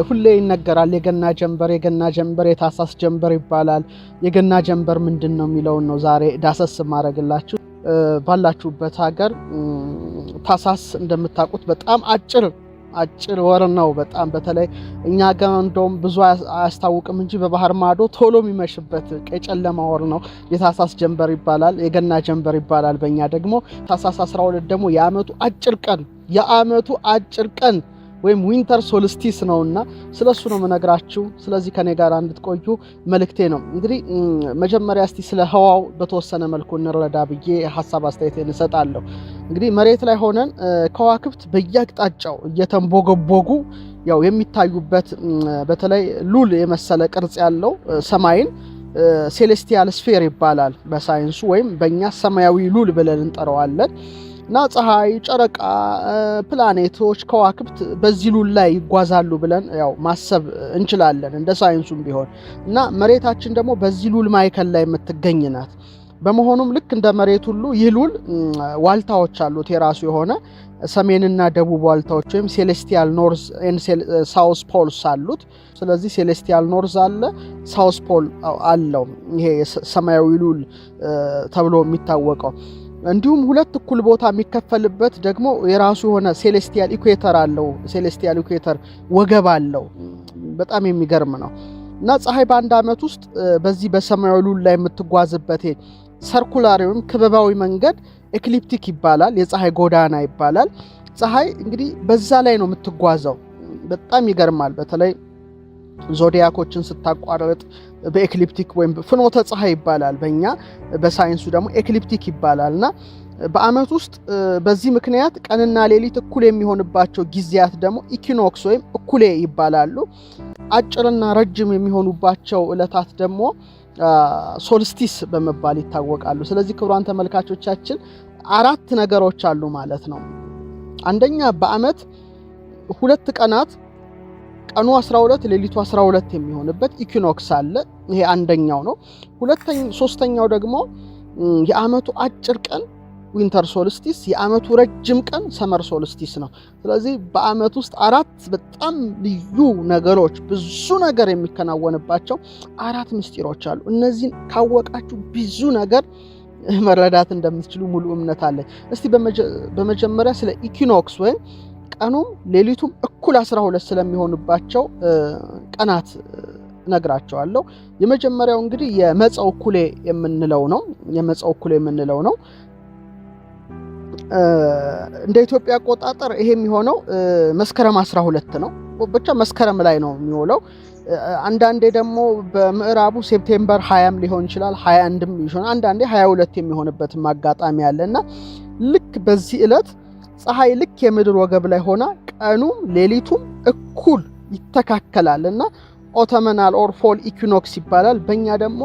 ሁሌ ይነገራል የገና ጀንበር የታሳስ ጀንበር ይባላል። የገና ጀንበር ምንድነው የሚለውን ነው ዛሬ ዳሰስ ማድረግላችሁ። ባላችሁበት ሀገር ታሳስ እንደምታውቁት በጣም አጭር ወር ነው። በጣም በተለይ እኛ ጋር እንደውም ብዙ አያስታውቅም እንጂ በባህር ማዶ ቶሎ የሚመሽበት ቀይ ጨለማ ወር ነው። የታሳስ ጀንበር ይባላል፣ የገና ጀንበር ይባላል። በእኛ ደግሞ ታሳስ 12 ደግሞ የአመቱ አጭር ቀን ወይም ዊንተር ሶልስቲስ ነውና ስለሱ ነው መነግራችሁ። ስለዚህ ከኔ ጋር እንድትቆዩ መልእክቴ ነው። እንግዲህ መጀመሪያ እስቲ ስለ ህዋው በተወሰነ መልኩ እንረዳ ብዬ ሐሳብ አስተያየቴን እሰጣለሁ። እንግዲህ መሬት ላይ ሆነን ከዋክብት በየአቅጣጫው እየተንቦገቦጉ ያው የሚታዩበት በተለይ ሉል የመሰለ ቅርጽ ያለው ሰማይን ሴሌስቲያል ስፌር ይባላል በሳይንሱ፣ ወይም በእኛ ሰማያዊ ሉል ብለን እንጠራዋለን። እና ፀሐይ፣ ጨረቃ፣ ፕላኔቶች፣ ከዋክብት በዚህ ሉል ላይ ይጓዛሉ ብለን ያው ማሰብ እንችላለን እንደ ሳይንሱም ቢሆን እና መሬታችን ደግሞ በዚህ ሉል ማዕከል ላይ የምትገኝ ናት። በመሆኑም ልክ እንደ መሬት ሁሉ ይህ ሉል ዋልታዎች አሉት፣ የራሱ የሆነ ሰሜንና ደቡብ ዋልታዎች ወይም ሴሌስቲያል ኖርዝ ኤንድ ሳውስ ፖልስ አሉት። ስለዚህ ሴሌስቲያል ኖርዝ አለ፣ ሳውስ ፖል አለው። ይሄ ሰማያዊ ሉል ተብሎ የሚታወቀው እንዲሁም ሁለት እኩል ቦታ የሚከፈልበት ደግሞ የራሱ የሆነ ሴሌስቲያል ኢኩዌተር አለው። ሴሌስቲያል ኢኩዌተር ወገብ አለው። በጣም የሚገርም ነው። እና ፀሐይ በአንድ ዓመት ውስጥ በዚህ በሰማያዊ ሉል ላይ የምትጓዝበት ሰርኩላር ወይም ክበባዊ መንገድ ኤክሊፕቲክ ይባላል፣ የፀሐይ ጎዳና ይባላል። ፀሐይ እንግዲህ በዛ ላይ ነው የምትጓዘው። በጣም ይገርማል። በተለይ ዞዲያኮችን ስታቋርጥ በኤክሊፕቲክ ወይም ፍኖተ ፀሐይ ይባላል፣ በእኛ በሳይንሱ ደግሞ ኤክሊፕቲክ ይባላልና በአመት ውስጥ በዚህ ምክንያት ቀንና ሌሊት እኩል የሚሆንባቸው ጊዜያት ደግሞ ኢኪኖክስ ወይም እኩሌ ይባላሉ። አጭርና ረጅም የሚሆኑባቸው ዕለታት ደግሞ ሶልስቲስ በመባል ይታወቃሉ። ስለዚህ ክቡራን ተመልካቾቻችን 4 ነገሮች አሉ ማለት ነው። አንደኛ በአመት 2 ቀናት ቀኑ 12 ሌሊቱ 12 የሚሆንበት ኢኪኖክስ አለ። ይሄ አንደኛው ነው። ሶስተኛው ደግሞ የአመቱ አጭር ቀን ዊንተር ሶልስቲስ፣ የአመቱ ረጅም ቀን ሰመር ሶልስቲስ ነው። ስለዚህ በአመት ውስጥ 4 በጣም ልዩ ነገሮች፣ ብዙ ነገር የሚከናወንባቸው 4 ምስጢሮች አሉ። እነዚህን ካወቃችሁ ብዙ ነገር መረዳት እንደምትችሉ ሙሉ እምነት አለ። እስቲ በመጀመሪያ ስለ ኢኪኖክስ ወይም ቀኑም ሌሊቱም እኩል 12 ስለሚሆንባቸው ቀናት ነግራቸዋለሁ። የመጀመሪያው እንግዲህ የመጸው እኩሌ የምንለው ነው። እንደ ኢትዮጵያ አቆጣጠር ይሄ የሚሆነው መስከረም 12 ነው። ብቻ መስከረም ላይ ነው የሚውለው። አንዳንዴ ደግሞ በምዕራቡ ሴፕቴምበር 20 ሊሆን ይችላል፣ 21ም ይሆናል። አንዳንዴ 22 የሚሆንበት አጋጣሚ አለና ልክ በዚህ ዕለት ፀሐይ ልክ የምድር ወገብ ላይ ሆና ቀኑም ሌሊቱም እኩል ይተካከላልና ኦተመናል ኦር ፎል ኢኩኖክስ ይባላል። በእኛ ደግሞ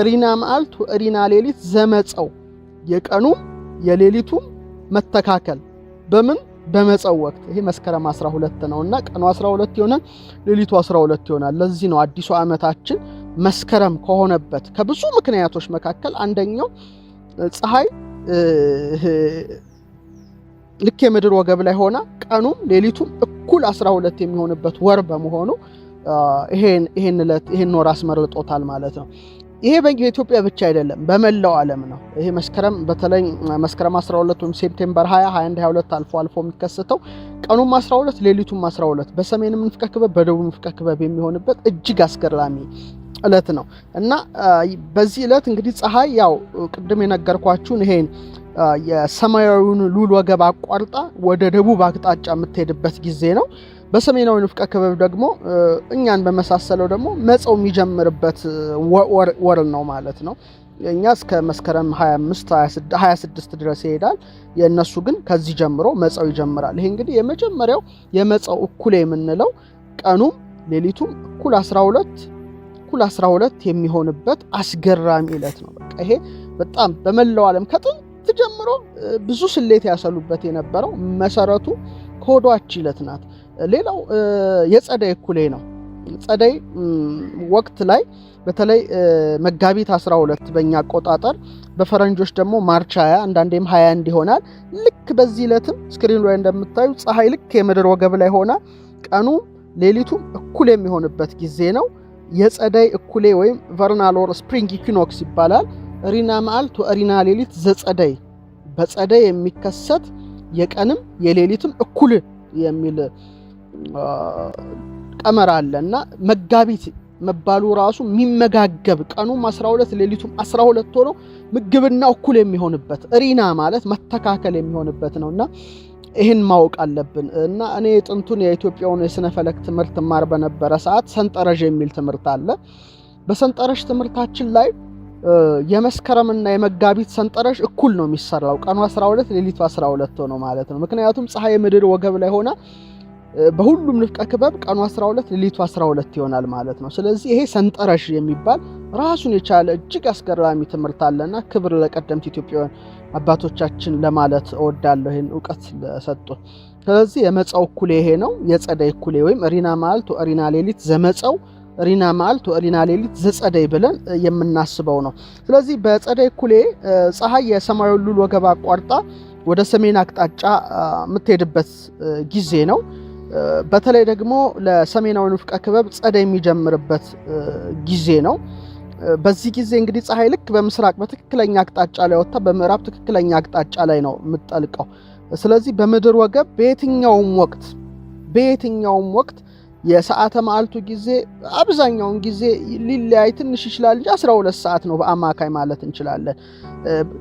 ሪና መዓልት ሪና ሌሊት ዘመጸው፣ የቀኑም የሌሊቱም መተካከል በምን በመጸው ወቅት ይሄ መስከረም 12 ነውና ቀኑ 12 ይሆናል፣ ሌሊቱ 12 ይሆናል። ለዚህ ነው አዲሱ ዓመታችን መስከረም ከሆነበት ከብዙ ምክንያቶች መካከል አንደኛው ፀሐይ ልክ የምድር ወገብ ላይ ሆና ቀኑም ሌሊቱም እኩል 12 የሚሆንበት ወር በመሆኑ ይሄን ወር አስመርጦታል ማለት ነው። ይሄ በኢትዮጵያ ብቻ አይደለም፣ በመላው ዓለም ነው። ይሄ በተለይ መስከረም 12 ወይም ሴፕቴምበር 20፣ 21፣ 22 አልፎ የሚከሰተው ቀኑም 12 ሌሊቱም 12 በሰሜን ንፍቀ ክበብ በደቡብ ንፍቀ ክበብ የሚሆንበት እጅግ አስገራሚ ዕለት ነው እና በዚህ ዕለት እንግዲህ ፀሐይ ያው ቅድም የነገርኳችሁን ይሄን የሰማያዊውን ሉል ወገብ አቋርጣ ወደ ደቡብ አቅጣጫ የምትሄድበት ጊዜ ነው። በሰሜናዊ ንፍቀ ክበብ ደግሞ እኛን በመሳሰለው ደግሞ መጸው የሚጀምርበት ወር ነው ማለት ነው። እኛ እስከ መስከረም 25 26 ድረስ ይሄዳል። የእነሱ ግን ከዚህ ጀምሮ መጸው ይጀምራል። ይሄ እንግዲህ የመጀመሪያው የመጸው እኩሌ የምንለው ቀኑም ሌሊቱም እኩል 12 የሚሆንበት አስገራሚ ዕለት ነው። በቃ ይሄ በጣም በመላው ዓለም ከጥንት ጀምሮ ብዙ ስሌት ያሰሉበት የነበረው መሰረቱ ኮዷች ዕለት ናት። ሌላው የጸደይ እኩሌ ነው። ጸደይ ወቅት ላይ በተለይ መጋቢት 12 በእኛ አቆጣጠር በፈረንጆች ደግሞ ማርች 20 አንዳንዴም 21 ይሆናል። ልክ በዚህ ዕለትም ስክሪን ላይ እንደምታዩ ፀሐይ ልክ የምድር ወገብ ላይ ሆና ቀኑ ሌሊቱም እኩል የሚሆንበት ጊዜ ነው። የጸደይ እኩሌ ወይም ቨርናል ኦር ስፕሪንግ ኢኩኖክስ ይባላል። ሪና መዓልት ወሪና ሌሊት ዘጸደይ በጸደይ የሚከሰት የቀንም የሌሊትም እኩል የሚል ቀመር አለና መጋቢት መባሉ ራሱ የሚመጋገብ ቀኑም 12 ሌሊቱም 12 ሆኖ ምግብና እኩል የሚሆንበት ሪና ማለት መተካከል የሚሆንበት ነውና ይህን ማወቅ አለብን። እና እኔ ጥንቱን የኢትዮጵያውን የስነ ፈለክ ትምህርት ማር በነበረ ሰዓት ሰንጠረዥ የሚል ትምህርት አለ። በሰንጠረዥ ትምህርታችን ላይ የመስከረምና የመጋቢት ሰንጠረዥ እኩል ነው የሚሰራው። ቀኑ 12 ሌሊቱ 12 ሆኖ ማለት ነው። ምክንያቱም ፀሐይ ምድር ወገብ ላይ ሆና በሁሉም ንፍቀ ክበብ ቀኑ 12 ሌሊቱ 12 ይሆናል ማለት ነው። ስለዚህ ይሄ ሰንጠረዥ የሚባል ራሱን የቻለ እጅግ አስገራሚ ትምህርት አለና ክብር ለቀደምት ኢትዮጵያውያን አባቶቻችን ለማለት እወዳለሁ ይሄን ዕውቀት ለሰጡ። ስለዚህ የመጻው እኩሌ ይሄ ነው። የጸደይ እኩሌ ወይም ሪና መዓልት ወሪና ሌሊት ዘመጻው ሪና መዓልት ወሪና ሌሊት ዘጸደይ ብለን የምናስበው ነው። ስለዚህ በጸደይ እኩሌ ፀሐይ የሰማያዊ ሉል ወገብ አቋርጣ ወደ ሰሜን አቅጣጫ የምትሄድበት ጊዜ ነው። በተለይ ደግሞ ለሰሜናዊ ንፍቀ ክበብ ጸደይ የሚጀምርበት ጊዜ ነው። በዚህ ጊዜ እንግዲህ ፀሐይ ልክ በምስራቅ በትክክለኛ አቅጣጫ ላይ ወጣ በምዕራብ ትክክለኛ አቅጣጫ ላይ ነው የምትጠልቀው። ስለዚህ በምድር ወገብ በየትኛውም ወቅት የሰዓተ መዓልቱ ጊዜ አብዛኛውን ጊዜ ሊለያይ ትንሽ ይችላል እንጂ 12 ሰዓት ነው በአማካይ ማለት እንችላለን።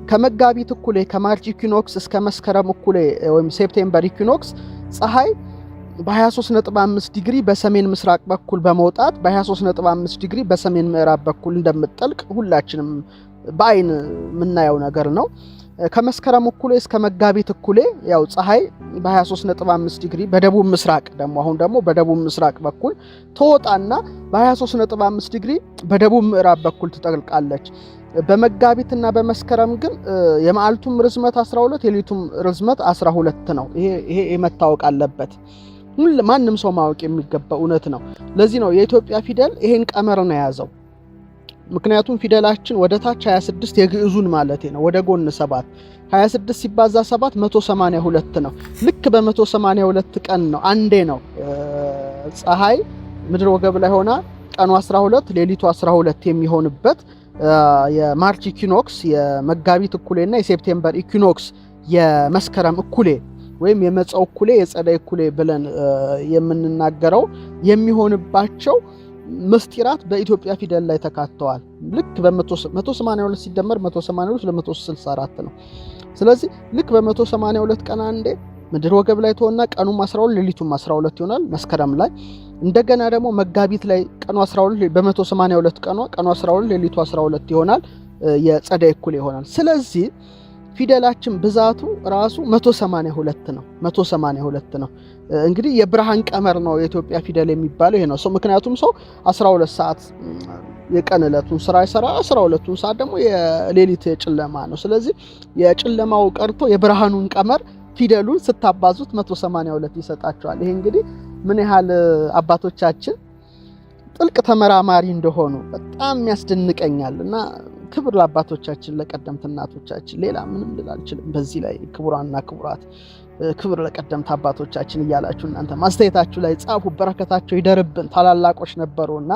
ከመጋቢት እኩሌ ከማርች ኢኩኖክስ እስከ መስከረም እኩሌ ወይም ሴፕቴምበር ኢኩኖክስ ፀሐይ በ23.5 ዲግሪ በሰሜን ምስራቅ በኩል በመውጣት በ23.5 ዲግሪ በሰሜን ምዕራብ በኩል እንደምትጠልቅ ሁላችንም በአይን የምናየው ነገር ነው። ከመስከረም እኩሌ እስከ መጋቢት እኩሌ ያው ፀሐይ በ23.5 ዲግሪ በደቡብ ምስራቅ ደግሞ በደቡብ ምስራቅ በኩል ተወጣና በ23.5 ዲግሪ በደቡብ ምዕራብ በኩል ትጠልቃለች። በመጋቢትና በመስከረም ግን የመዓልቱም ርዝመት 12 የሌሊቱም ርዝመት 12 ነው። ይሄ መታወቅ አለበት። ማንም ሰው ማወቅ የሚገባው እውነት ነው። ለዚህ ነው የኢትዮጵያ ፊደል ይሄን ቀመር ነው የያዘው። ምክንያቱም ፊደላችን ወደ ታች 26 የግዕዙን ማለት ነው፣ ወደ ጎን 7 26 ሲባዛ 7 182 ነው። ልክ በ182 ቀን ነው አንዴ ነው ፀሐይ ምድር ወገብ ላይ ሆና ቀኑ 12 ሌሊቱ 12 የሚሆንበት የማርች ኢኩኖክስ የመጋቢት እኩሌና የሴፕቴምበር ኢኩኖክስ የመስከረም እኩሌ ወይም የመጻው እኩሌ የጸደይ እኩሌ ብለን የምንናገረው የሚሆንባቸው ምስጢራት በኢትዮጵያ ፊደል ላይ ተካተዋል። ልክ በ182 ሲደመር 182 ለ164 ነው። ስለዚህ ልክ በ182 ቀን አንዴ ምድር ወገብ ላይ ተሆና ቀኑም 12 ሌሊቱም 12 ይሆናል መስከረም ላይ። እንደገና ደግሞ መጋቢት ላይ ቀኑ 12 በ182 ቀኑ 12 ሌሊቱ 12 ይሆናል የጸደይ እኩሌ ይሆናል። ስለዚህ ፊደላችን ብዛቱ ራሱ 182 ነው። 182 ነው። እንግዲህ የብርሃን ቀመር ነው የኢትዮጵያ ፊደል የሚባለው ይሄ ነው። ምክንያቱም ሰው 12 ሰዓት የቀን ዕለቱን ስራ ይሰራ፣ 12ቱን ሰዓት ደግሞ የሌሊት የጨለማ ነው። ስለዚህ የጨለማው ቀርቶ የብርሃኑን ቀመር ፊደሉን ስታባዙት 182 ይሰጣቸዋል። ይሄ እንግዲህ ምን ያህል አባቶቻችን ጥልቅ ተመራማሪ እንደሆኑ በጣም ያስደንቀኛል። እና ክብር ለአባቶቻችን ለቀደምት እናቶቻችን፣ ሌላ ምንም ልል አልችልም በዚህ ላይ። ክቡራንና ክቡራት ክብር ለቀደምት አባቶቻችን እያላችሁ እናንተ ማስተያየታችሁ ላይ ጻፉ። በረከታቸው ይደርብን። ታላላቆች ነበሩና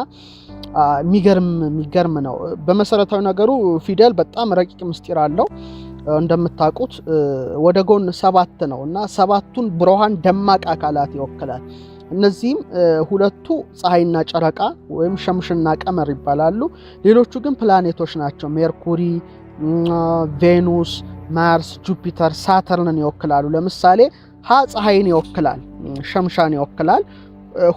የሚገርም ነው። በመሰረታዊ ነገሩ ፊደል በጣም ረቂቅ ምስጢር አለው። እንደምታውቁት ወደ ጎን 7 ነው እና 7ቱን ብሩሃን ደማቅ አካላት ይወክላል። እነዚህም ሁለቱ ፀሐይና ጨረቃ ወይም ሸምሽና ቀመር ይባላሉ። ሌሎቹ ግን ፕላኔቶች ናቸው። ሜርኩሪ፣ ቬኑስ፣ ማርስ፣ ጁፒተር፣ ሳተርንን ይወክላሉ። ለምሳሌ ሀ ፀሐይን ይወክላል፣ ሸምሻን ይወክላል።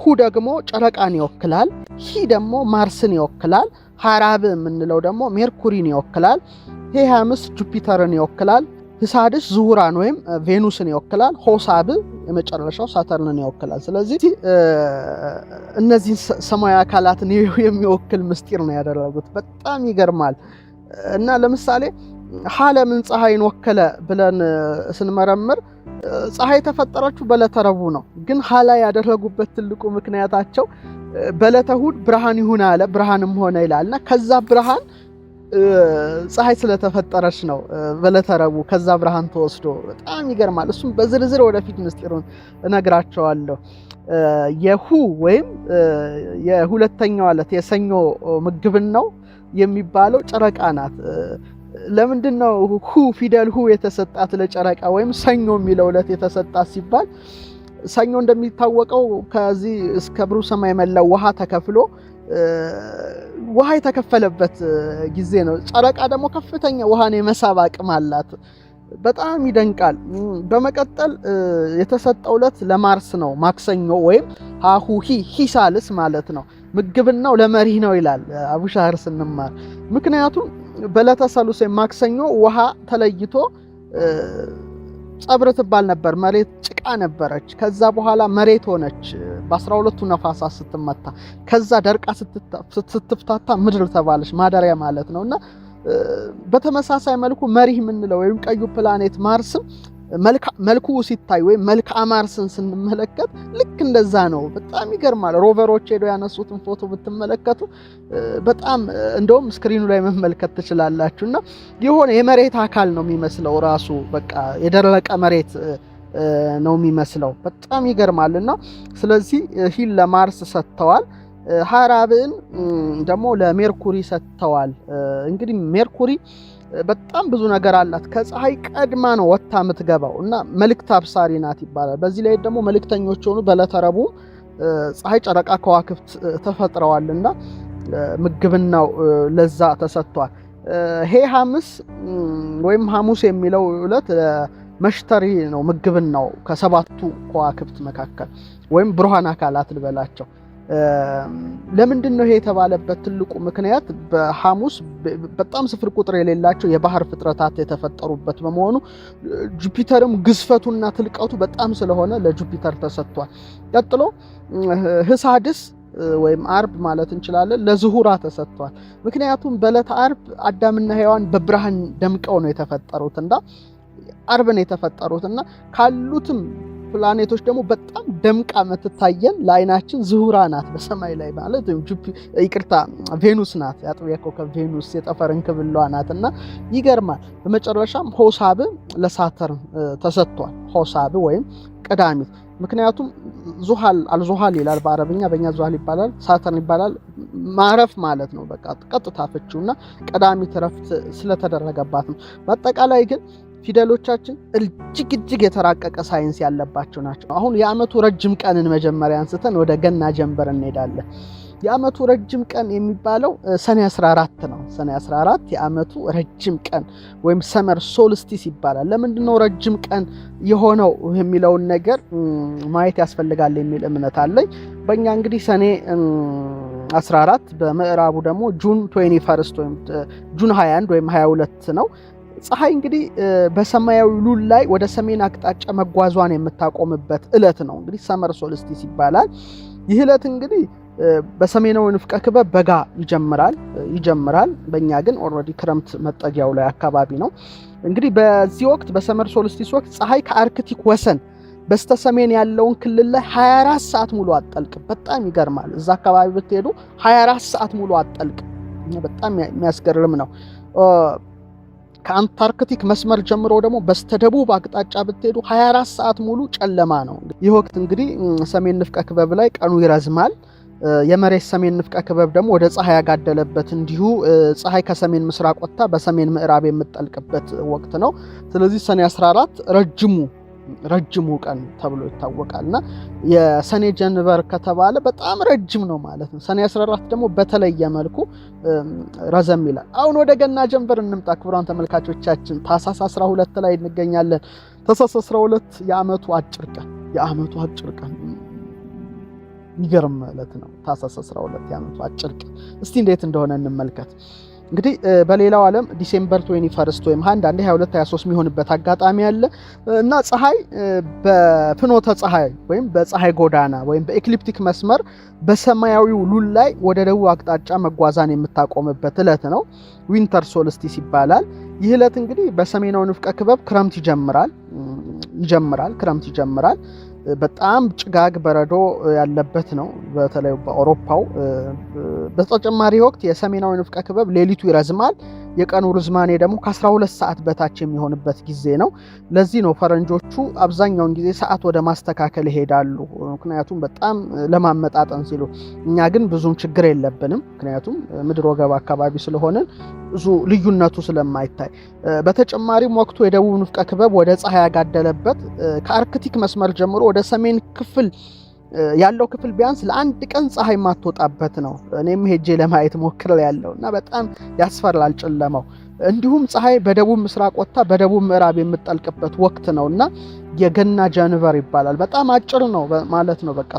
ሁ ደግሞ ጨረቃን ይወክላል። ሂ ደግሞ ማርስን ይወክላል። ሐራብ የምንለው ደግሞ ሜርኩሪን ይወክላል። ሄ ሐምስ ጁፒተርን ይወክላል። ህሳድስ ዙሁራን ወይም ቬኑስን ይወክላል። ሆሳብ የመጨረሻው ሳተርንን ይወክላል። ስለዚህ እነዚህ ሰማያዊ አካላትን የሚወክል ምስጢር ነው ያደረጉት። በጣም ይገርማል። እና ለምሳሌ ሀ ለምን ፀሐይን ወከለ ብለን ስንመረምር ፀሐይ ተፈጠረችው በዕለተ ረቡዕ ነው። ግን ሀ ላይ ያደረጉበት ትልቁ ምክንያታቸው በዕለተ እሑድ ብርሃን ይሁን አለ፣ ብርሃንም ሆነ ይላልና ከዛ ብርሃን ፀሐይ ስለተፈጠረች ነው በዕለተ ረቡዕ ከዛ ብርሃን ተወስዶ። በጣም ይገርማል። እሱም በዝርዝር ወደፊት ምስጢሩን እነግራቸዋለሁ። የሁ ወይም የሁለተኛው ዕለት የሰኞ ምግብናው የሚባለው ጨረቃ ናት። ለምንድነው ፊደል ሁ የተሰጣት ለጨረቃ ወይም ሰኞ የሚለው ዕለት የተሰጣት ሲባል ሰኞ እንደሚታወቀው ከዚህ እስከ ብሩህ ሰማይ መላው ውሃ ተከፍሎ ውሃ የተከፈለበት ጊዜ ነው። ጨረቃ ደግሞ ከፍተኛ ውሃን የመሳብ አቅም አላት። በጣም ይደንቃል። በመቀጠል የተሰጠው ዕለት ለማርስ ነው፣ ማክሰኞ ወይም ሃሁሂ ሂሳልስ ማለት ነው። ምግብናው ለመሪህ ነው ይላል አቡሻህር ስንማር። ምክንያቱም በዕለተ ሰሉስ ማክሰኞ ውሃ ተለይቶ ጸብር ትባል ነበር፣ መሬት ጭቃ ነበረች። ከዛ በኋላ መሬት ሆነች በ12ቱ ነፋሳት ስትመታ። ከዛ ደርቃ ስትፍታታ ምድር ተባለች፣ ማደሪያ ማለት ነውና በተመሳሳይ መልኩ መሪህ የምንለው ወይም ቀዩ ፕላኔት ማርስም መልኩ ሲታይ ወይም መልክዓ ማርስን ስንመለከት ልክ እንደዛ ነው። በጣም ይገርማል። ሮቨሮች ሄደው ያነሱትን ፎቶ ብትመለከቱ በጣም እንደውም ስክሪኑ ላይ መመልከት ትችላላችሁና የሆነ የመሬት አካል ነው የሚመስለው ራሱ በቃ የደረቀ መሬት ነው የሚመስለው። በጣም ይገርማልና ስለዚህ ሂል ለማርስ ሰጥተዋል። ሐራብን ደግሞ ለሜርኩሪ ሰጥተዋል። እንግዲህ ሜርኩሪ በጣም ብዙ ነገር አላት። ከፀሐይ ቀድማ ነው ወጥታ የምትገባው እና መልእክት አብሳሪ ናት ይባላል። በዚህ ላይ ደግሞ መልእክተኞች ሆኑ በዕለተ ረቡዕ ፀሐይ፣ ጨረቃ፣ ከዋክብት ተፈጥረዋልና ምግብናው ለዛ ተሰጥቷል። ሐሙስ ወይም ሐሙስ የሚለው ዕለት መሽተሪ ነው ምግብናው ከሰባቱ ከዋክብት መካከል ወይም ብሩሃን አካላት ልበላቸው። ለምንድን ነው ይሄ የተባለበት ትልቁ ምክንያት በሐሙስ በጣም ስፍር ቁጥር የሌላቸው የባህር ፍጥረታት የተፈጠሩበት በመሆኑ ጁፒተርም ግዝፈቱና ትልቀቱ በጣም ስለሆነ ለጁፒተር ተሰጥቷል። ቀጥሎ ህሳድስ ወይም አርብ ማለት እንችላለን ለዝሁራ ተሰጥቷል። ምክንያቱም በዕለተ አርብ አዳምና ሔዋን በብርሃን ደምቀው ነው የተፈጠሩትና አርብ ነው የተፈጠሩትና ካሉትም ፕላኔቶች ደግሞ በጣም ደምቃ የምትታየን ለአይናችን ዝሁራ ናት በሰማይ ላይ ማለት ቬኑስ ናት። የአጥቢያ ኮከብ ቬኑስ የጠፈር እንክብሏ ናትና ይገርማል። በመጨረሻም ሆሳብ ለሳተርን ተሰጥቷል። ሆሳብ ወይም ቀዳሚት። ምክንያቱም ዙሃል አልዙሃል ይላል በአረብኛ፣ በእኛ ዙሃል ይባላል፣ ሳተርን ይባላል። ማረፍ ማለት ነው በቃ ቀጥታ ፍቺውና ቀዳሚት ረፍት ስለተደረገባት ነው። በአጠቃላይ ግን ፊደሎቻችን እጅግ የተራቀቀ ሳይንስ ያለባቸው ናቸው። አሁን የዓመቱ ረጅም ቀንን መጀመሪያ አንስተን ወደ ገና ጀንበር እንሄዳለን። የዓመቱ ረጅም ቀን የሚባለው ሰኔ 14 ነው። ሰኔ 14 የዓመቱ ረጅም ቀን ወይም ሰመር ሶልስቲስ ይባላል። ለምንድነው ረጅም ቀን የሆነው የሚለውን ነገር ማየት ያስፈልጋል የሚል እምነት አለኝ። በእኛ እንግዲህ ሰኔ 14 በምዕራቡ ደግሞ ጁን 21 ወይም ጁን 21 ወይም 22 ነው። ፀሐይ እንግዲህ በሰማያዊ ሉል ላይ ወደ ሰሜን አቅጣጫ መጓዟን የምታቆምበት ዕለት ነው። እንግዲህ ሰመር ሶልስቲስ ይባላል። ይህ ዕለት እንግዲህ በሰሜናዊ ንፍቀ ክበብ በጋ ይጀምራል። በእኛ ግን ኦልሬዲ ክረምት መጠጊያው ላይ አካባቢ ነው። እንግዲህ በዚህ ወቅት በሰመር ሶልስቲስ ወቅት ፀሐይ ከአርክቲክ ወሰን በስተሰሜን ያለውን ክልል ላይ 24 ሰዓት ሙሉ አትጠልቅም። በጣም ይገርማል። እዛ አካባቢ ብትሄዱ 24 ሰዓት ሙሉ አትጠልቅም። በጣም የሚያስገርም ነው። ከአንታርክቲክ መስመር ጀምሮ ደግሞ በስተደቡብ አቅጣጫ ብትሄዱ 24 ሰዓት ሙሉ ጨለማ ነው። ይህ ወቅት እንግዲህ ሰሜን ንፍቀ ክበብ ላይ ቀኑ ይረዝማል። የመሬት ሰሜን ንፍቀ ክበብ ደግሞ ወደ ፀሐይ ያጋደለበት እንዲሁ ፀሐይ ከሰሜን ምስራቅ ወጥታ በሰሜን ምዕራብ የምትጠልቅበት ወቅት ነው። ስለዚህ ሰኔ 14 ረጅሙ ቀን ተብሎ ይታወቃልና የሰኔ ጀንበር ከተባለ በጣም ረጅም ነው ማለት ነው። ሰኔ 14 ደግሞ በተለየ መልኩ ረዘም ይላል። አሁን ወደ ገና ጀንበር እንምጣ ክቡራን ተመልካቾቻችን። ታኅሳስ 12 ላይ እንገኛለን። ታኅሳስ 12 የዓመቱ አጭር ቀን ይገርም ማለት ነው። ታኅሳስ 12 የዓመቱ አጭር ቀን እስቲ እንዴት እንደሆነ እንመልከት። እንግዲህ በሌላው ዓለም ዲሴምበር 21 ወይም አንዳንዴ 22 23 የሚሆንበት አጋጣሚ አለ እና ፀሐይ በፍኖተ ፀሐይ ወይም በፀሐይ ጎዳና ወይም በኤክሊፕቲክ መስመር በሰማያዊው ሉል ላይ ወደ ደቡብ አቅጣጫ መጓዛን የምታቆምበት ዕለት ነው። ዊንተር ሶልስቲስ ይባላል። ይህ ዕለት እንግዲህ በሰሜናዊ ንፍቀ ክበብ ክረምት ይጀምራል። በጣም ጭጋግ በረዶ ያለበት ነው፣ በተለይ በአውሮፓው። በተጨማሪ ወቅት የሰሜናዊ ንፍቀ ክበብ ሌሊቱ ይረዝማል፣ የቀኑ ርዝማኔ ደግሞ ከ12 ሰዓት በታች የሚሆንበት ጊዜ ነው። ለዚህ ነው ፈረንጆቹ አብዛኛውን ጊዜ ሰዓት ወደ ማስተካከል ይሄዳሉ፣ ምክንያቱም በጣም ለማመጣጠን ሲሉ። እኛ ግን ብዙም ችግር የለብንም፣ ምክንያቱም ምድር ወገብ አካባቢ ስለሆነን ብዙ ልዩነቱ ስለማይታይ። በተጨማሪም ወቅቱ የደቡብ ንፍቀ ክበብ ወደ ፀሐይ ያጋደለበት ከአርክቲክ መስመር ጀምሮ ወደ ሰሜን ክፍል ያለው ክፍል ቢያንስ ለአንድ ቀን ፀሐይ ማትወጣበት ነው። እኔም ሄጄ ለማየት ሞክሬያለሁ እና በጣም ያስፈራል ጨለማው። እንዲሁም ፀሐይ በደቡብ ምስራቅ ወጥታ በደቡብ ምዕራብ የምትጠልቅበት ወቅት ነውና የገና ጀንበር ይባላል። በጣም አጭር ነው ማለት ነው። በቃ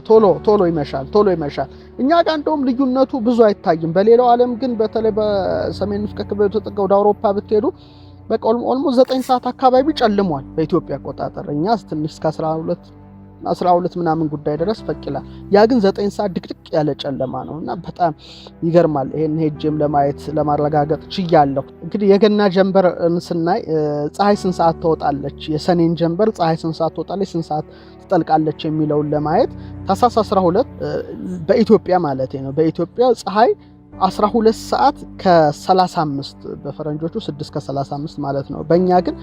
ቶሎ ይመሻል። እኛ ጋር እንደውም ልዩነቱ ብዙ አይታይም። በሌላው ዓለም ግን በተለይ በሰሜን ንፍቀ ክበብ የተጠጋው ወደ አውሮፓ ብትሄዱ በቃ ኦልሞስት 9 ሰዓት አካባቢ ጨልሟል በኢትዮጵያ አቆጣጠር። እኛ ትንሽ እስከ 12 ምናምን ጉዳይ ድረስ ፈቅላል። ያ ግን 9 ሰዓት ድቅድቅ ያለ ጨለማ ነውና በጣም ይገርማል። ይሄን ሄጄም ለማየት ለማረጋገጥ ችያለሁ። እንግዲህ የገና ጀንበር ስናይ ፀሐይ ስንት ሰዓት ትወጣለች፣ የሰኔን ጀንበር ፀሐይ ስንት ሰዓት ትወጣለች፣ ስንት ሰዓት ትጠልቃለች የሚለውን ለማየት ታኅሳስ 12 በኢትዮጵያ ማለት ነው። በኢትዮጵያ ፀሐይ 12 ሰዓት ከ35 በፈረንጆቹ 6 ከ35 ማለት ነው። በእኛ ግን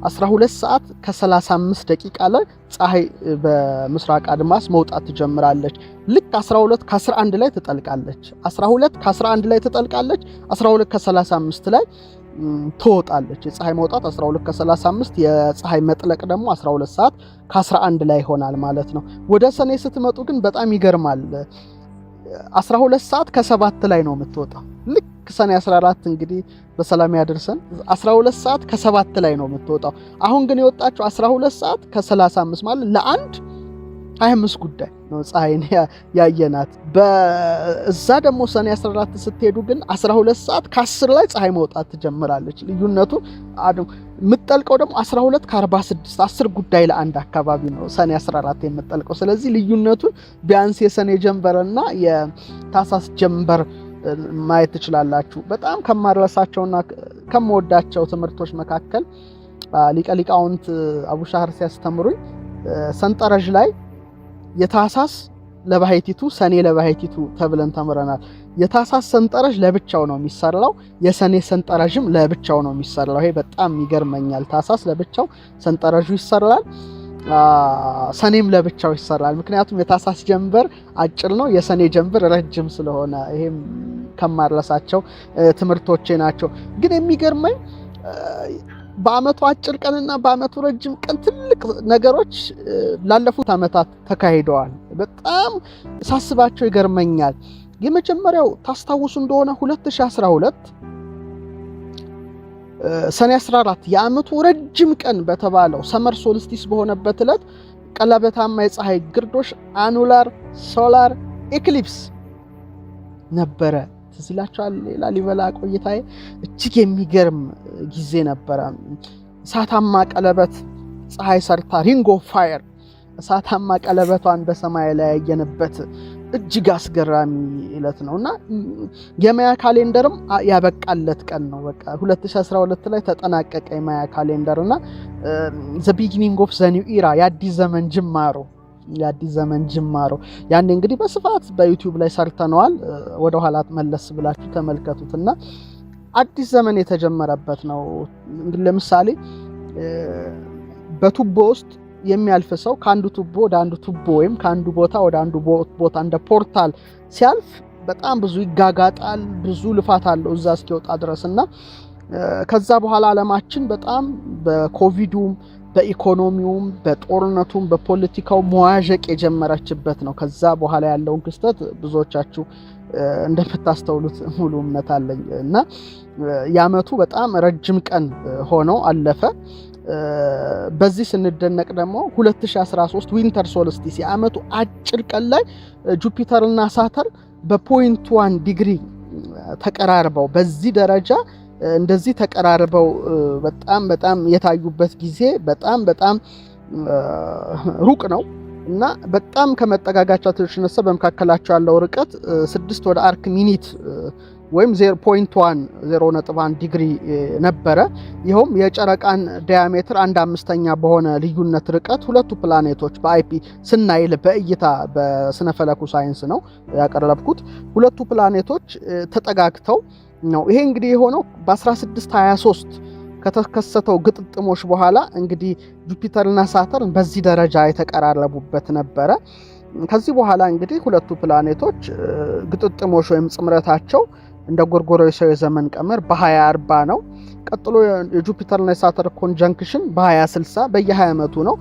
12 ሰዓት ከ35 ደቂቃ ላይ ፀሐይ በምስራቅ አድማስ መውጣት ትጀምራለች። ልክ 12 ከ11 ላይ ትጠልቃለች። 12 ከ11 ላይ ትጠልቃለች። 12 ከ35 ላይ ትወጣለች። የፀሐይ መውጣት 12 ከ35፣ የፀሐይ መጥለቅ ደግሞ 12 ሰዓት ከ11 ላይ ይሆናል ማለት ነው። ወደ ሰኔ ስትመጡ ግን በጣም ይገርማል። 12 ሰዓት ከ7 ላይ ነው የምትወጣው። ልክ ሰኔ 14 እንግዲህ በሰላም ያደርሰን። 12 ሰዓት ከ7 ላይ ነው የምትወጣው። አሁን ግን የወጣችው 12 ሰዓት ከ35 ማለት ለአንድ 25 ጉዳይ ነው ፀሐይን ያየናት። በዛ ደግሞ ሰኔ 14 ስትሄዱ ግን 12 ሰዓት ከ10 ላይ ፀሐይ መውጣት ትጀምራለች። ልዩነቱ የምትጠልቀው ደግሞ 12 ከ46 10 ጉዳይ ለአንድ አካባቢ ነው ሰኔ 14 የምትጠልቀው። ስለዚህ ልዩነቱን ቢያንስ የሰኔ ጀንበርና የታኅሳስ ጀንበር ማየት ትችላላችሁ። በጣም ከማረሳቸውና ከመወዳቸው ትምህርቶች መካከል ሊቀ ሊቃውንት አቡሻህር ሲያስተምሩኝ ሰንጠረዥ ላይ የታኅሳስ ለባሕቲቱ ሰኔ ለባሕቲቱ ተብለን ተምረናል። የታኅሳስ ሰንጠረዥ ለብቻው ነው የሚሰራው፣ የሰኔ ሰንጠረዥም ለብቻው ነው የሚሰራው። ይሄ በጣም ይገርመኛል። ታኅሳስ ለብቻው ሰንጠረዡ ይሰራል፣ ሰኔም ለብቻው ይሰራል። ምክንያቱም የታኅሳስ ጀንበር አጭር ነው፣ የሰኔ ጀንበር ረጅም ስለሆነ። ይሄም ከማረሳቸው ትምህርቶቼ ናቸው። ግን የሚገርመኝ በአመቱ አጭር ቀንና በአመቱ ረጅም ቀን ትልቅ ነገሮች ላለፉት አመታት ተካሂደዋል። በጣም ሳስባቸው ይገርመኛል። የመጀመሪያው ታስታውሱ እንደሆነ 2012 ሰኔ 14 የአመቱ ረጅም ቀን በተባለው ሰመር ሶልስቲስ በሆነበት ዕለት ቀለበታማ የፀሐይ ግርዶሽ አኑላር ሶላር ኤክሊፕስ ነበረ። ትዝ ይላችኋል። ላሊበላ ቆይታዬ እጅግ የሚገርም ጊዜ ነበረ። እሳታማ ቀለበት ፀሐይ ሰርታ ሪንግ ኦፍ ፋየር እሳታማ ቀለበቷን በሰማይ ላይ ያየንበት እጅግ አስገራሚ ዕለት ነውና የማያ ካሌንደርም ያበቃለት ቀን ነው። በቃ 2012 ላይ ተጠናቀቀ የማያ ካሌንደርና ዘ ቢጊኒንግ ኦፍ ዘ ኒው ኢራ የአዲስ ዘመን ጅማሮ ያን እንግዲህ በስፋት በዩቲዩብ ላይ ሰርተነዋል። ወደ ኋላ መለስ ብላችሁ ተመልከቱትና አዲስ ዘመን የተጀመረበት ነው። እንግዲህ ለምሳሌ በቱቦ ውስጥ የሚያልፍ ሰው ከአንዱ ቱቦ ወደ አንዱ ቱቦ ወይም ከአንዱ ቦታ ወደ አንዱ ቦታ እንደ ፖርታል ሲያልፍ በጣም ብዙ ይጋጋጣል፣ ብዙ ልፋት አለው እዛ እስኪወጣ ድረስና ከዛ በኋላ ዓለማችን በጣም በኮቪዱም በኢኮኖሚውም በጦርነቱም በፖለቲካው መዋዠቅ የጀመረችበት ነው። ከዛ በኋላ ያለውን ክስተት ብዙዎቻችሁ እንደምታስተውሉት ሙሉ እምነት አለኝ እና የዓመቱ በጣም ረጅም ቀን ሆኖ አለፈ። በዚህ ስንደነቅ ደግሞ 2013 ዊንተር ሶልስቲስ የዓመቱ አጭር ቀን ላይ ጁፒተርና ሳተርን በ0.1 ዲግሪ ተቀራርበው በዚህ ደረጃ እንደዚህ ተቀራርበው በጣም የታዩበት ጊዜ በጣም ሩቅ ነው። እና በጣም ከመጠጋጋቸው የተነሳ በመካከላቸው ያለው ርቀት 6 ወደ አርክ ሚኒት ወይም 0.1 ዲግሪ ነበረ። ይኸውም የጨረቃን ዲያሜትር 1/5 በሆነ ልዩነት ርቀት ሁለቱ ፕላኔቶች በአይፒ ስናይል በእይታ በስነ ፈለኩ ሳይንስ ነው ያቀረብኩት። ሁለቱ ፕላኔቶች ተጠጋግተው ነው። ይሄ እንግዲህ የሆነው በ1623 ከተከሰተው ግጥጥሞች በኋላ እንግዲህ ጁፒተርና ሳተርን በዚህ ደረጃ የተቀራረቡበት ነበረ። ከዚህ በኋላ እንግዲህ ሁለቱ ፕላኔቶች ግጥጥሞች ወይም ጽምረታቸው እንደ ጎርጎሮሳዊ ዘመን ቀመር በ2040 ነው። ቀጥሎ የጁፒተርና የሳተርን ኮንጀንክሽን በ2060 በየ20 ዓመቱ ነው።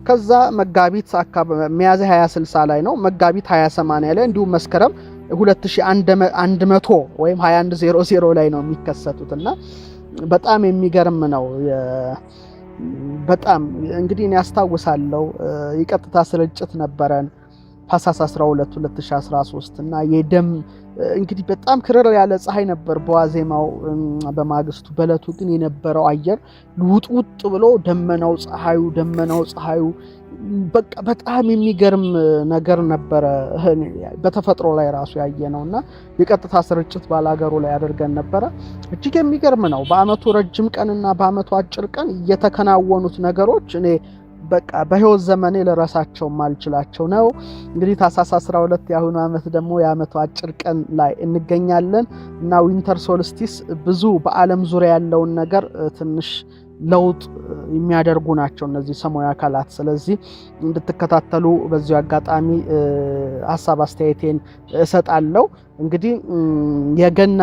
ከዛ መጋቢት ሚያዝያ 2060 ላይ ነው። መጋቢት 2080 ላይ እንዲሁም መስከረም 2100 ወይም 2100 ላይ ነው የሚከሰቱትና በጣም የሚገርም ነው። በጣም እንግዲህ እኔ ያስታውሳለሁ የቀጥታ ስርጭት ነበረን ታኅሳስ 12 2013 እና የደም እንግዲህ በጣም ክርር ያለ ፀሐይ ነበር በዋዜማው በማግስቱ። በለቱ ግን የነበረው አየር ውጥውጥ ብሎ ደመናው ፀሐዩ በቃ በጣም የሚገርም ነገር ነበረ። በተፈጥሮ ላይ ራሱ ያየነውና የቀጥታ ስርጭት ባላገሩ ላይ አድርገን ነበረ። እጅግ የሚገርም ነው። በአመቱ ረጅም ቀንና በአመቱ አጭር ቀን የተከናወኑት ነገሮች እኔ በቃ በህይወት ዘመኔ ለራሳቸው ማልችላቸው ነው። እንግዲህ ታኅሳስ 12 ያሁኑ አመት ደግሞ የአመቱ አጭር ቀን ላይ እንገኛለን እና ዊንተር ሶልስቲስ ብዙ በዓለም ዙሪያ ያለውን ነገር ትንሽ ለውጥ የሚያደርጉ ናቸው እነዚህ ሰማያዊ አካላት። ስለዚህ እንድትከታተሉ በዚሁ አጋጣሚ ሐሳብ አስተያየቴን እሰጣለሁ። እንግዲህ የገና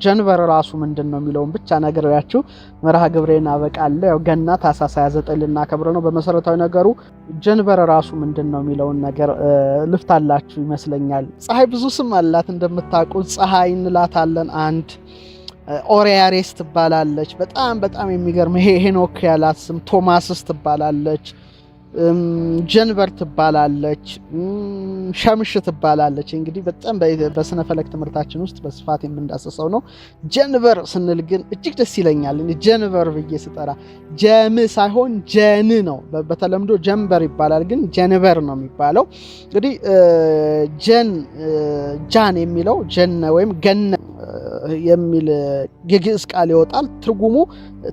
ጀንበር ራሱ ምንድነው የሚለውን ብቻ ነግሬያችሁ መርሃ ግብሬን አበቃለሁ። ያው ገና ታኅሳስ 29 ልናከብር ነው። በመሰረታዊ ነገሩ ጀንበር ራሱ ምንድነው የሚለውን ነገር ልፍታላችሁ ይመስለኛል። ፀሐይ ብዙ ስም አላት እንደምታውቁት። ፀሐይ እንላታለን አንድ ኦሪያሬስ ትባላለች። በጣም የሚገርም ይሄ ሄኖክ ያላት ስም ቶማስስ ትባላለች። ጀንበር ትባላለች። ሸምሽ ትባላለች። እንግዲህ በጣም በስነ ፈለክ ትምህርታችን ውስጥ በስፋት የምንዳሰሰው ነው። ጀንበር ስንል ግን እጅግ ደስ ይለኛል። ጀንበር ብዬ ስጠራ ጀም ሳይሆን ጀን ነው። በተለምዶ ጀንበር ይባላል፣ ግን ጀንበር ነው የሚባለው። እንግዲህ ጃን የሚለው ጀነ ወይም ገነ የሚል የግዕዝ ቃል ይወጣል። ትርጉሙ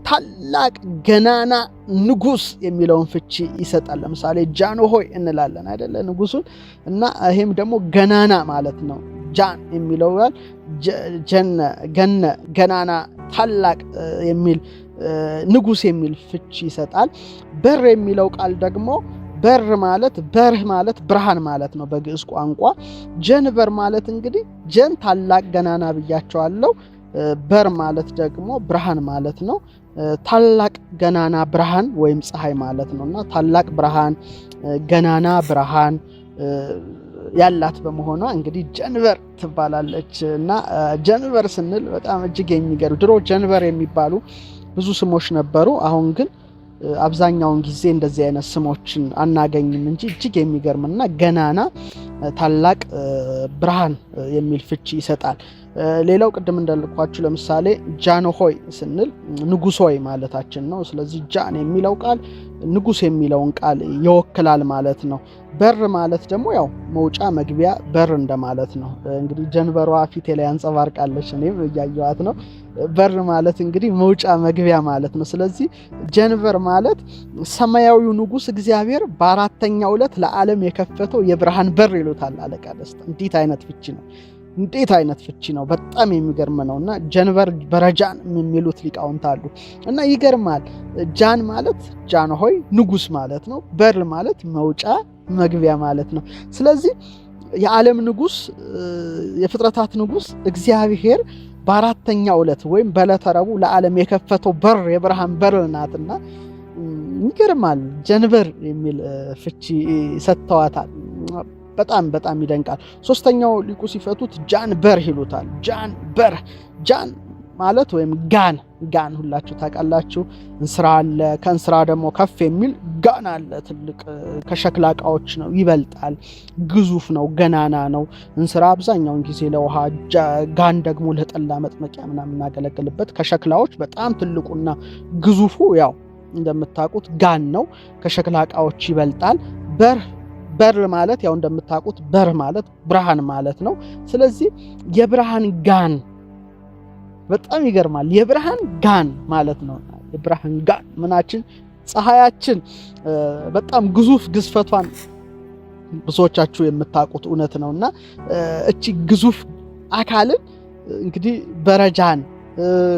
ታላቅ ገናና ንጉስ የሚለውን ፍቺ ይሰጣል። ለምሳሌ ጃንሆይ እንላለን አይደለ ንጉሱን፣ እና ይሄም ደግሞ ገናና ማለት ነው። ጃን የሚለው ገነ ገናና ታላቅ የሚል ንጉስ የሚል ፍቺ ይሰጣል። በር የሚለው ቃል ደግሞ በርህ ማለት ብርሃን ማለት ነው በግዕዝ ቋንቋ። ጀንበር ማለት እንግዲህ ጀን ታላቅ ገናና ብያቸዋለሁ። በር ማለት ደግሞ ብርሃን ማለት ነው። ታላቅ ገናና ብርሃን ወይም ፀሐይ ማለት ነውና ታላቅ ብርሃን ገናና ብርሃን ያላት በመሆኗ እንግዲህ ጀንበር ትባላለች። እና ጀንበር ስንል በጣም እጅግ የሚገርም ድሮ ጀንበር የሚባሉ ብዙ ስሞች ነበሩ። አሁን ግን አብዛኛውን ጊዜ እንደዚህ አይነት ስሞችን አናገኝም እንጂ እጅግ የሚገርምና ገናና ታላቅ ብርሃን የሚል ፍቺ ይሰጣል። ሌላው ቅድም እንዳልኳችሁ ለምሳሌ ጃንሆይ ስንል ንጉሶይ ማለታችን ነው። ስለዚህ ጃን የሚለው ቃል ንጉስ የሚለውን ቃል ይወክላል ማለት ነው። በር ማለት ደግሞ ያው መውጫ መግቢያ በር እንደማለት ነው። እንግዲህ ጀንበሯ ፊቴ ላይ አንጸባርቃለች፣ እኔም እያየኋት ነው። በር ማለት እንግዲህ መውጫ መግቢያ ማለት ነው። ስለዚህ ጀንበር ማለት ሰማያዊው ንጉስ እግዚአብሔር በአራተኛው ዕለት ለዓለም የከፈተው የብርሃን በር ይሉታል አለቃ ደስታ። እንዴት አይነት ፍቺ ነው! በጣም የሚገርም ነውና ጀንበር በረጃን የሚሉት ሊቃውንት አሉ እና ይገርማል። ጃን ማለት ጃንሆይ ንጉስ ማለት ነው። በር ማለት መውጫ መግቢያ ማለት ነው። ስለዚህ የዓለም ንጉስ የፍጥረታት ንጉስ እግዚአብሔር በአራተኛው ዕለት ወይም በዕለተ ረቡዕ ለዓለም የከፈተው በር የብርሃን በር ናትና ይገርማል። ጀንበር የሚል ፍቺ ሰጥተዋታል። በጣም ይደንቃል። ሶስተኛው ሊቁ ሲፈቱት ጃንበር ይሉታል። ጃን ማለት ወይም ጋን ሁላችሁ ታውቃላችሁ። እንስራ አለ፣ ከእንስራ ደግሞ ከፍ የሚል ጋን አለ። ትልቅ ከሸክላ ዕቃዎች ነው፣ ይበልጣል፣ ግዙፍ ነው፣ ገናና ነው። እንስራ አብዛኛውን ጊዜ ለውሃ፣ ጋን ደግሞ ለጠላ መጥመቂያ ምናምን እናገለግልበት። ከሸክላዎች በጣም ትልቁና ግዙፉ ያው እንደምታውቁት ጋን ነው፣ ከሸክላ ዕቃዎች ይበልጣል። በር ማለት ያው እንደምታውቁት በር ማለት ብርሃን ማለት ነው። ስለዚህ የብርሃን ጋን በጣም ይገርማል። የብርሃን ጋን ማለት ነው። የብርሃን ጋን ምናችን ፀሐያችን በጣም ግዙፍ ግዝፈቷን ብዙዎቻችሁ የምታውቁት እውነት ነውና እቺ ግዙፍ አካልን እንግዲህ በረጃን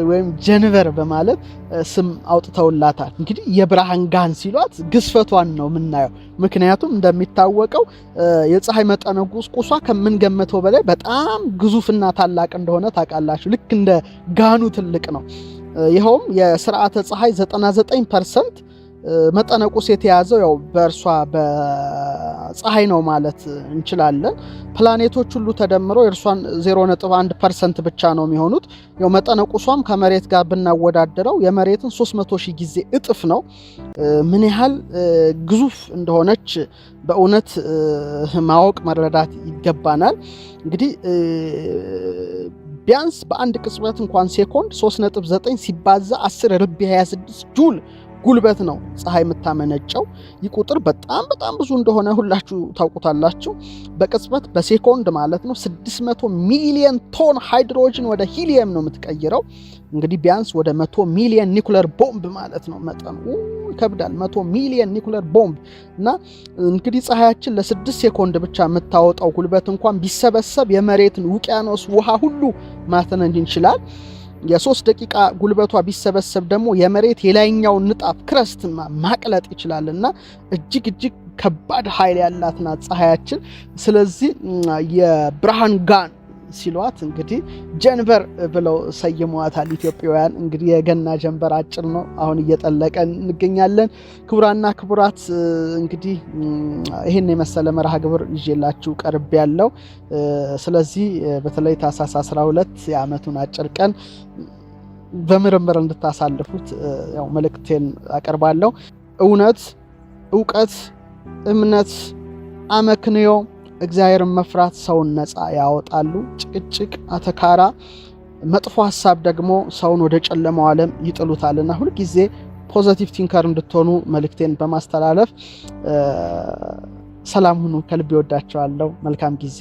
ወይም ጀንበር በማለት ስም አውጥተውላታል። እንግዲህ የብርሃን ጋን ሲሏት ግዝፈቷን ነው የምናየው። ምክንያቱም እንደሚታወቀው የፀሐይ መጠነ ቁሷ ከምንገምተው በላይ በጣም ግዙፍና ታላቅ እንደሆነ ታውቃላችሁ። ልክ እንደ ጋኑ ትልቅ ነው። ይኸውም የስርዓተ ፀሐይ 99% መጠነ ቁስ የተያዘው ያው በእርሷ በፀሐይ ነው ማለት እንችላለን። ፕላኔቶች ሁሉ ተደምረው የእርሷን 0.1% ብቻ ነው የሚሆኑት። ያው መጠነ ቁሷም ከመሬት ጋር ብናወዳደረው የመሬትን 300,000 ጊዜ እጥፍ ነው። ምን ያህል ግዙፍ እንደሆነች በእውነት ማወቅ መረዳት ይገባናል። እንግዲህ ቢያንስ በአንድ ቅጽበት እንኳን ሴኮንድ 3.9 ሲባዛ 10 ርቢ 26 ጁል ጉልበት ነው ፀሐይ የምታመነጨው። ይህ ቁጥር በጣም ብዙ እንደሆነ ሁላችሁ ታውቁታላችሁ። በቅጽበት በሴኮንድ ማለት ነው 600 ሚሊዮን ቶን ሃይድሮጅን ወደ ሂሊየም ነው የምትቀይረው። እንግዲህ ቢያንስ ወደ 100 ሚሊዮን ኒኩለር ቦምብ ማለት ነው። መጠኑ ይከብዳል። 100 ሚሊዮን ኒኩለር ቦምብ እና እንግዲህ ፀሐያችን ለ6 ሴኮንድ ብቻ የምታወጣው ጉልበት እንኳን ቢሰበሰብ የመሬትን ውቅያኖስ ውሃ ሁሉ ማተነን ይችላል። የ3 ደቂቃ ጉልበቷ ቢሰበሰብ ደግሞ የመሬት የላይኛውን ንጣፍ ክረስት ማቅለጥ ይችላልና እጅግ ከባድ ኃይል ያላት ናት ፀሐያችን። ስለዚህ የብርሃን ጋን ሲሏት እንግዲህ ጀንበር ብለው ሰይመዋታል ኢትዮጵያውያን። እንግዲህ የገና ጀንበር አጭር ነው፣ አሁን እየጠለቀ እንገኛለን። ክቡራና ክቡራት እንግዲህ ይሄን የመሰለ መርሃ ግብር ይዤላችሁ ቀርብ ያለው። ስለዚህ በተለይ ታኅሳስ 12 የዓመቱን አጭር ቀን በምርምር እንድታሳልፉት ያው መልእክቴን አቀርባለሁ። እውነት፣ ዕውቀት፣ እምነት፣ አመክንዮ እግዚአብሔርን መፍራት ሰውን ነፃ ያወጣሉ። ጭቅጭቅ፣ አተካራ፣ መጥፎ ሐሳብ ደግሞ ሰውን ወደ ጨለማው ዓለም ይጥሉታልና ሁልጊዜ ፖዚቲቭ ቲንከር እንድትሆኑ መልእክቴን በማስተላለፍ ሰላም ሁኑ። ከልብ ይወዳቸዋለሁ። መልካም ጊዜ